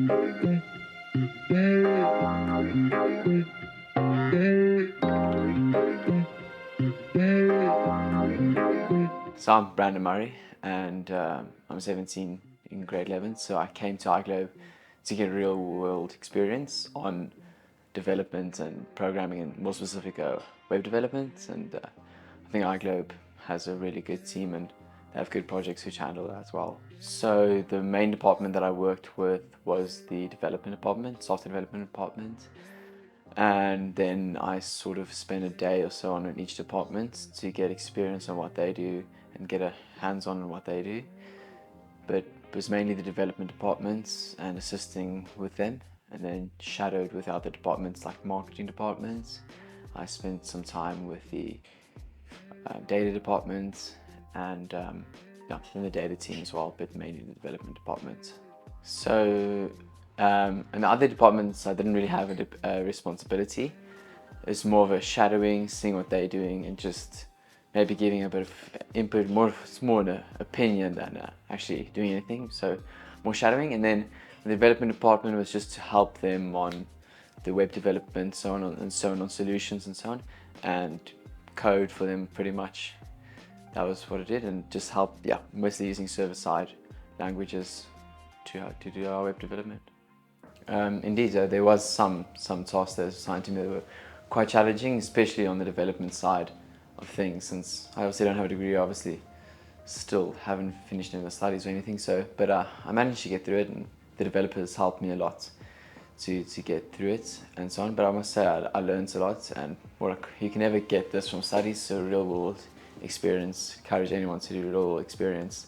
So I'm Brandon Murray, and I'm 17 in grade 11. So I came to iGlobe to get real world experience on development and programming, and more specific web development. And I think iGlobe has a really good team, and they have good projects which handle that as well. So the main department that I worked with was the development department, software development department. And then I sort of spent a day or so on in each department to get experience on what they do and get a hands-on on what they do. But it was mainly the development departments and assisting with them, and then shadowed with other departments like marketing departments. I spent some time with the data department and in the data team as well, but mainly the development department. So in the other departments, I didn't really have a responsibility. It's more of a shadowing, seeing what they're doing, and just maybe giving a bit of input. It's more an opinion than actually doing anything. So more shadowing, and then the development department was just to help them on the web development, so on solutions and so on, and code for them pretty much. That was what I did, and just help, mostly using server-side languages to do our web development. Indeed, there was some tasks that were assigned to me that were quite challenging, especially on the development side of things, since I obviously don't have a degree, obviously still haven't finished any of the studies or anything, but I managed to get through it, and the developers helped me a lot to get through it and so on. But I must say I learned a lot, and you can never get this from studies, so real world experience. Encourage anyone to do real world experience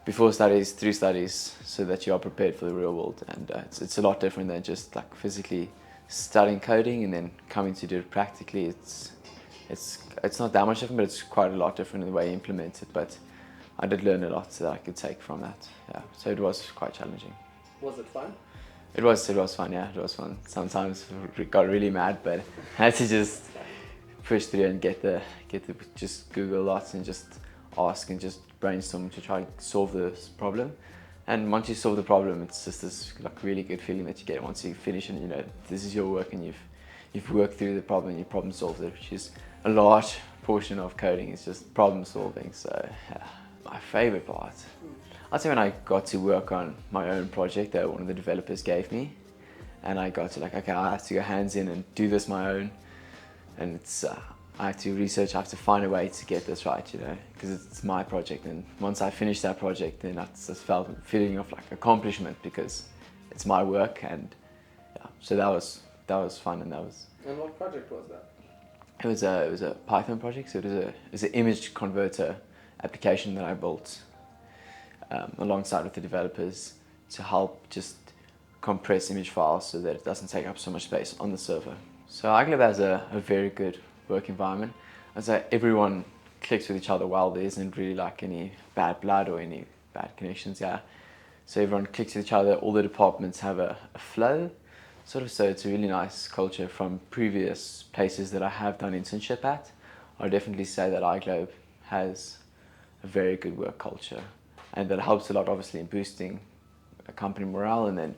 before studies, through studies, so that you are prepared for the real world. And it's a lot different than just like physically studying coding and then coming to do it practically. It's not that much different, but it's quite a lot different in the way you implement it. But I did learn a lot that I could take from that. Yeah, so it was quite challenging. Was it fun? It was fun. Yeah, it was fun. Sometimes got really mad, but I had to just push through and get the just Google lots and just ask and just brainstorm to try and solve this problem. And once you solve the problem, it's just this like really good feeling that you get once you finish, and you know this is your work, and you've worked through the problem, you problem solved it, which is a large portion of coding. It's just problem solving. So yeah. My favorite part, I'd say when I got to work on my own project that one of the developers gave me, and I got to okay, I have to go hands in and do this my own, and I have to research, I have to find a way to get this right, because it's my project. And once I finish that project, then I just felt a feeling of like accomplishment, because it's my work. And yeah, so that was fun, and that was. And what project was that? It was a Python project. So it was an image converter application that I built alongside with the developers to help just compress image files so that it doesn't take up so much space on the server. So iGlobe has a very good work environment. I'd say everyone clicks with each other well. There isn't really like any bad blood or any bad connections. Yeah, so everyone clicks with each other. All the departments have a flow, sort of. So it's a really nice culture. From previous places that I have done internship at, I would definitely say that iGlobe has a very good work culture, and that helps a lot, obviously, in boosting a company morale, and then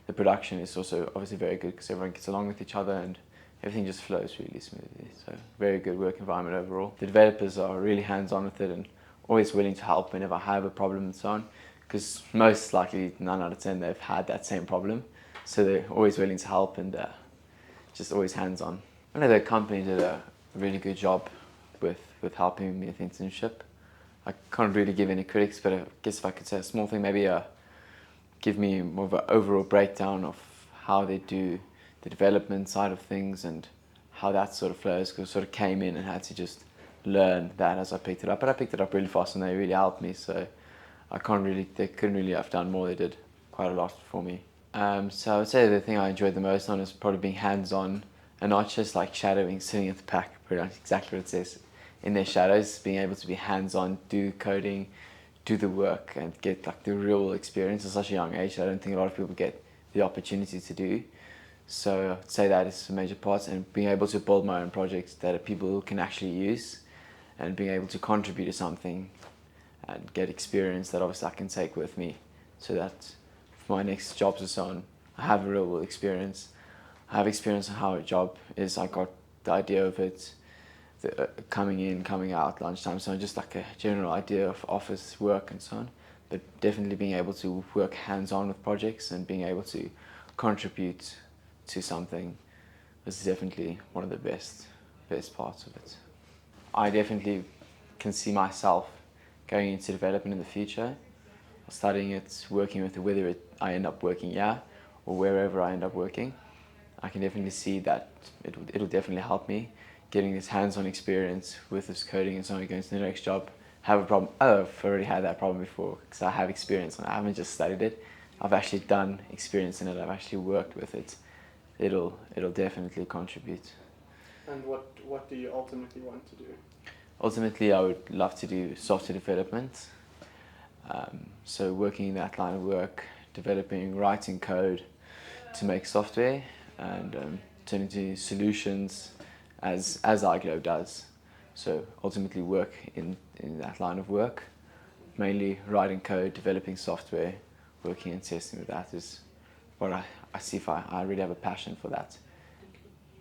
the production is also obviously very good because everyone gets along with each other and everything just flows really smoothly. So very good work environment overall. The developers are really hands-on with it and always willing to help whenever I have a problem and so on, because most likely 9 out of 10 they've had that same problem, so they're always willing to help and just always hands-on. I know the company did a really good job with helping me with internship. I can't really give any critics, but I guess if I could say a small thing, maybe give me more of an overall breakdown of how they do the development side of things and how that sort of flows, because I sort of came in and had to just learn that as I picked it up. But I picked it up really fast and they really helped me, so they couldn't really have done more. They did quite a lot for me. So I would say the thing I enjoyed the most on is probably being hands-on and not just like shadowing, sitting at the back, pretty much exactly what it says, in their shadows, being able to be hands-on, do coding, do the work, and get like the real experience at such a young age. I don't think a lot of people get the opportunity to do. So I'd say that is a major part, and being able to build my own projects that people can actually use, and being able to contribute to something and get experience that obviously I can take with me, so that my next jobs and so on, I have a real world experience. I have experience on how a job is. I got the idea of it, coming in, coming out, lunchtime, so just like a general idea of office work and so on. But definitely being able to work hands-on with projects and being able to contribute to something is definitely one of the best parts of it. I definitely can see myself going into development in the future, studying it, working with it, whether I end up working here or wherever I end up working. I can definitely see that it'll definitely help me getting this hands-on experience with this coding and so on, going to the next job. Have a problem. Oh, I've already had that problem before because I have experience and I haven't just studied it. I've actually done experience in it. I've actually worked with it. It'll definitely contribute. And what do you ultimately want to do? Ultimately, I would love to do software development. So working in that line of work, developing, writing code to make software and turn into solutions as iGlobe does. So ultimately work in that line of work, mainly writing code, developing software, working and testing with that is what I see if I really have a passion for that.